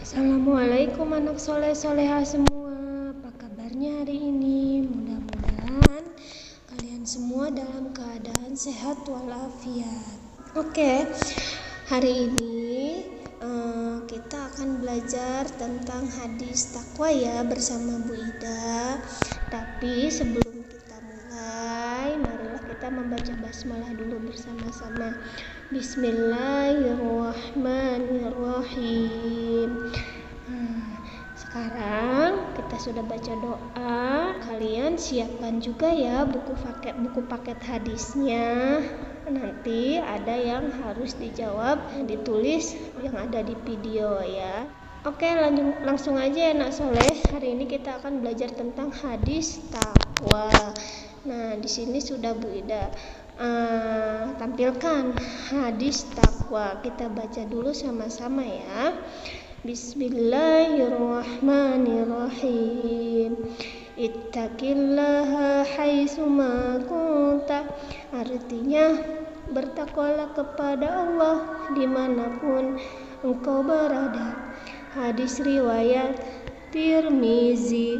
Assalamualaikum anak soleh soleha semua. Apa kabarnya hari ini? Mudah-mudahan kalian semua dalam keadaan sehat walafiat. Oke, hari ini kita akan belajar tentang hadis takwa ya bersama Bu Ida. Tapi sebelum kita mulai, marilah kita membaca basmalah dulu bersama-sama. Bismillahirrahmanirrahim. Sekarang kita sudah baca doa. Kalian siapkan juga ya buku paket hadisnya. Nanti ada yang harus dijawab, ditulis yang ada di video ya. Oke, langsung aja ya anak soleh. Hari ini kita akan belajar tentang hadis takwa. Nah, di sini sudah Bu Ida tampilkan hadis takwa. Kita baca dulu sama-sama ya. Bismillahirrahmanirrahim. Ittaqillaha haitsuma kunta. Artinya bertakwalah kepada Allah dimanapun engkau berada. Hadis riwayat Tirmizi.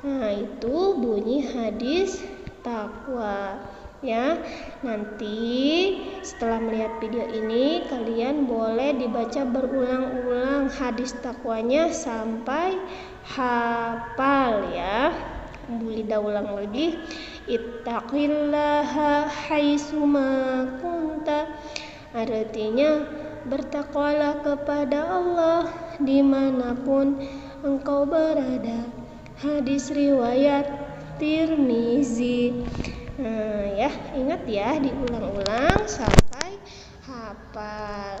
Nah, itu bunyi hadis takwa ya. Nanti setelah melihat video ini kalian boleh dibaca berulang-ulang hadis takwanya sampai hafal ya. Bu Ida ulang lagi. Ittaqillaha haitsuma kunta. Artinya bertakwalah kepada Allah dimanapun engkau berada. Hadis riwayat Tirmizi. Ya, ingat ya, diulang-ulang sampai hafal.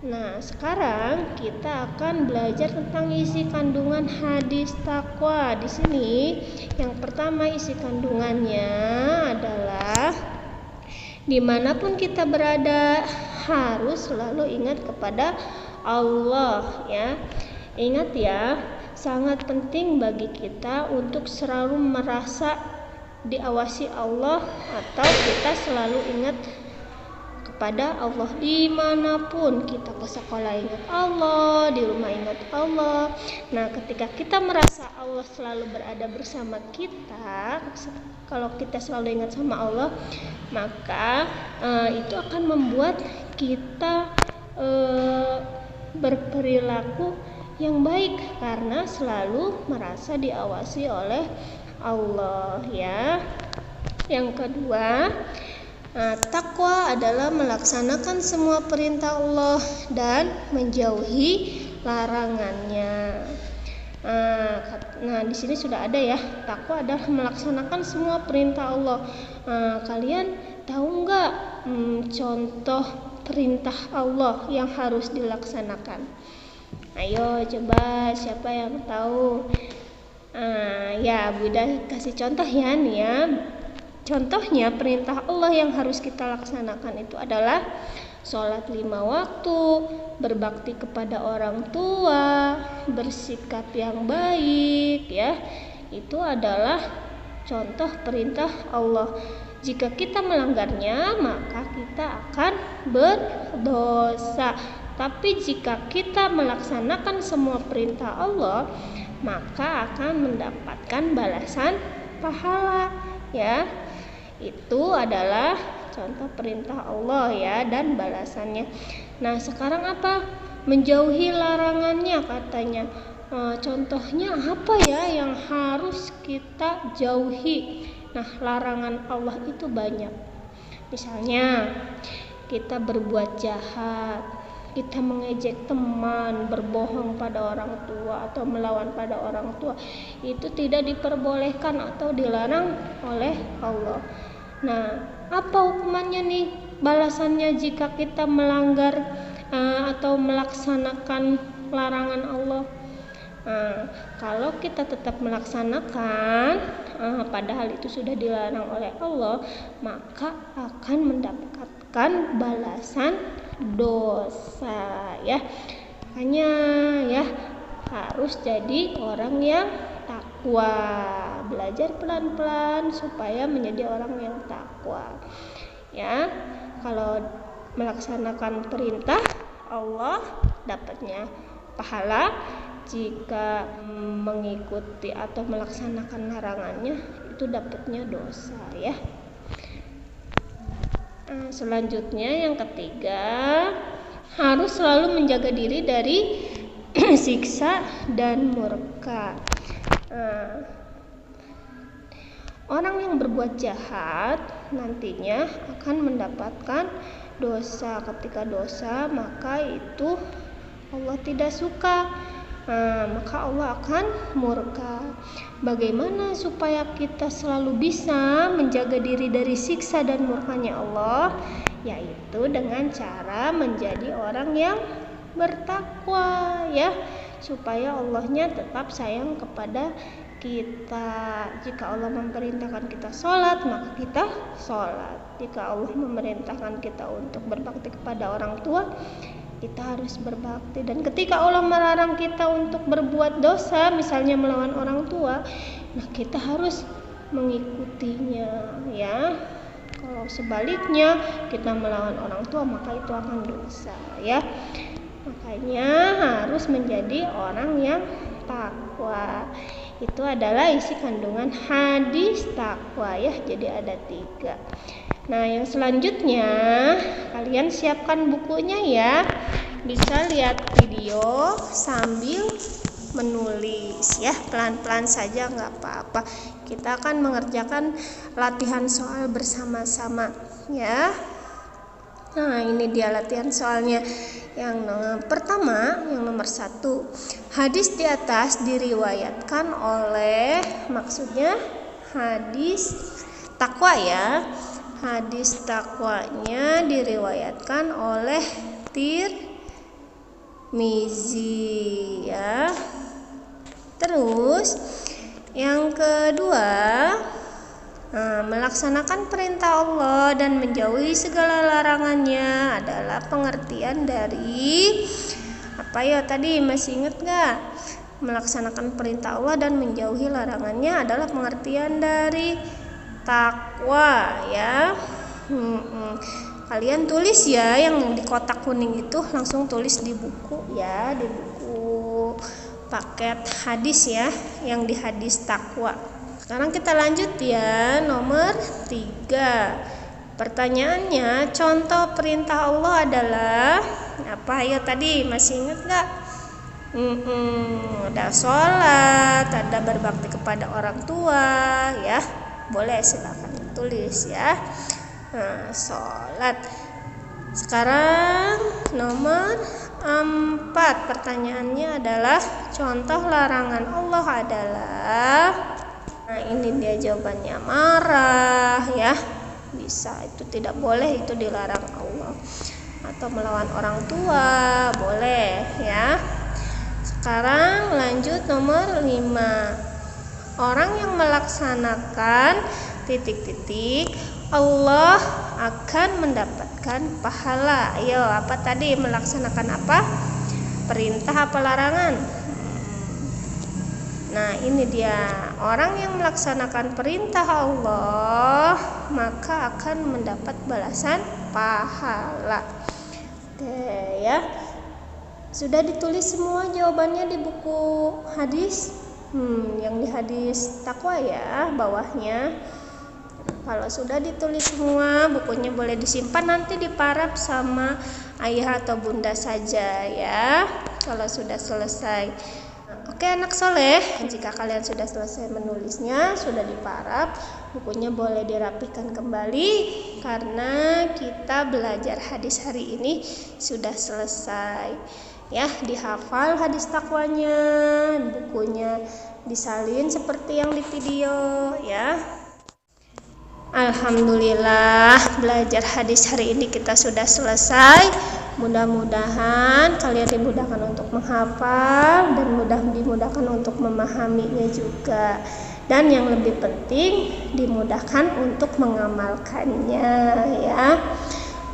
Nah, sekarang kita akan belajar tentang isi kandungan hadis takwa. Di sini yang pertama isi kandungannya adalah dimanapun kita berada harus selalu ingat kepada Allah ya. Ingat ya, sangat penting bagi kita untuk selalu merasa diawasi Allah, atau kita selalu ingat kepada Allah dimanapun kita ke sekolah ingat Allah, di rumah ingat Allah. Nah, ketika kita merasa Allah selalu berada bersama kita, kalau kita selalu ingat sama Allah, maka itu akan membuat kita berperilaku yang baik karena selalu merasa diawasi oleh Allah ya. Yang kedua, takwa adalah melaksanakan semua perintah Allah dan menjauhi larangannya. Nah, di sini sudah ada ya, takwa adalah melaksanakan semua perintah Allah. Kalian tahu nggak contoh perintah Allah yang harus dilaksanakan? Ayo coba, siapa yang tahu? Ya, Bu Ida kasih contoh ya nih ya. Contohnya perintah Allah yang harus kita laksanakan itu adalah sholat 5 waktu, berbakti kepada orang tua, bersikap yang baik ya. Itu adalah contoh perintah Allah. Jika kita melanggarnya, maka kita akan berdosa. Tapi jika kita melaksanakan semua perintah Allah, maka akan mendapatkan balasan pahala ya. Itu adalah contoh perintah Allah ya dan balasannya. Nah, sekarang apa? Menjauhi larangannya katanya. Contohnya apa ya yang harus kita jauhi? Nah, larangan Allah itu banyak. Misalnya kita berbuat jahat, kita mengejek teman, berbohong pada orang tua atau melawan pada orang tua, itu tidak diperbolehkan atau dilarang oleh Allah. Nah, apa hukumannya nih? Balasannya jika kita melanggar atau melaksanakan larangan Allah. Kalau kita tetap melaksanakan padahal itu sudah dilarang oleh Allah, maka akan mendapatkan balasan dosa ya. Makanya ya harus jadi orang yang takwa. Belajar pelan-pelan supaya menjadi orang yang takwa ya. Kalau melaksanakan perintah Allah dapatnya pahala, jika mengikuti atau melaksanakan larangannya itu dapatnya dosa ya. Selanjutnya yang ketiga, harus selalu menjaga diri dari siksa dan murka. Orang yang berbuat jahat nantinya akan mendapatkan dosa. Ketika dosa, maka itu Allah tidak suka, maka Allah akan murka. Bagaimana supaya kita selalu bisa menjaga diri dari siksa dan murkanya Allah? Yaitu dengan cara menjadi orang yang bertakwa ya, supaya Allahnya tetap sayang kepada kita. Jika Allah memerintahkan kita sholat, maka kita sholat. Jika Allah memerintahkan kita untuk berbakti kepada orang tua, kita harus berbakti. Dan ketika Allah melarang kita untuk berbuat dosa, misalnya melawan orang tua, nah kita harus mengikutinya ya. Kalau sebaliknya kita melawan orang tua, maka itu akan dosa ya. Makanya harus menjadi orang yang takwa. Itu adalah isi kandungan hadis takwa ya. Jadi ada 3. Nah, yang selanjutnya kalian siapkan bukunya ya. Bisa lihat video sambil menulis ya, pelan-pelan saja nggak apa-apa. Kita akan mengerjakan latihan soal bersama-sama ya. Nah, ini dia latihan soalnya. Yang pertama, yang nomor 1, hadis di atas diriwayatkan oleh, maksudnya hadis takwa ya. Hadis takwanya diriwayatkan oleh Tirmizi ya. Terus yang kedua, melaksanakan perintah Allah dan menjauhi segala larangannya adalah pengertian dari apa ya tadi, masih ingat gak? Melaksanakan perintah Allah dan menjauhi larangannya adalah pengertian dari takwa ya. Kalian tulis ya, yang di kotak kuning itu langsung tulis di buku ya, di buku paket hadis ya, yang di hadis takwa. Sekarang kita lanjut ya, nomor 3. Pertanyaannya, contoh perintah Allah adalah apa? Ayo tadi masih ingat gak? Ada sholat, ada berbakti kepada orang tua ya. Boleh silakan tulis ya. Sholat. Sekarang nomor 4. Pertanyaannya adalah contoh larangan Allah adalah, nah ini dia jawabannya, marah ya. Bisa, itu tidak boleh, itu dilarang Allah. Atau melawan orang tua, boleh ya. Sekarang lanjut nomor 5. Orang yang melaksanakan ... Allah akan mendapatkan pahala. Ayo, apa tadi? Melaksanakan apa? Perintah apa larangan? Nah, ini dia. Orang yang melaksanakan perintah Allah maka akan mendapat balasan pahala. Oke ya. Sudah ditulis semua jawabannya di buku hadis? Yang di hadis takwa ya, bawahnya. Kalau sudah ditulis semua, bukunya boleh disimpan, nanti diparap sama ayah atau bunda saja ya, kalau sudah selesai. Oke anak soleh, jika kalian sudah selesai menulisnya, sudah diparap, bukunya boleh dirapikan kembali, karena kita belajar hadis hari ini sudah selesai ya. Dihafal hadis takwanya, bukunya disalin seperti yang di video ya. Alhamdulillah, belajar hadis hari ini kita sudah selesai. Mudah-mudahan kalian dimudahkan untuk menghafal dan dimudahkan untuk memahaminya juga. Dan yang lebih penting, dimudahkan untuk mengamalkannya ya.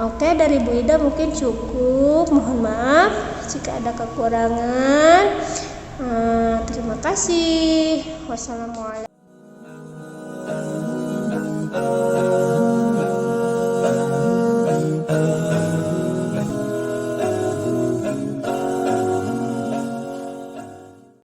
Oke, dari Bu Ida mungkin cukup. Mohon maaf jika ada kekurangan. Terima kasih. Wassalamualaikum.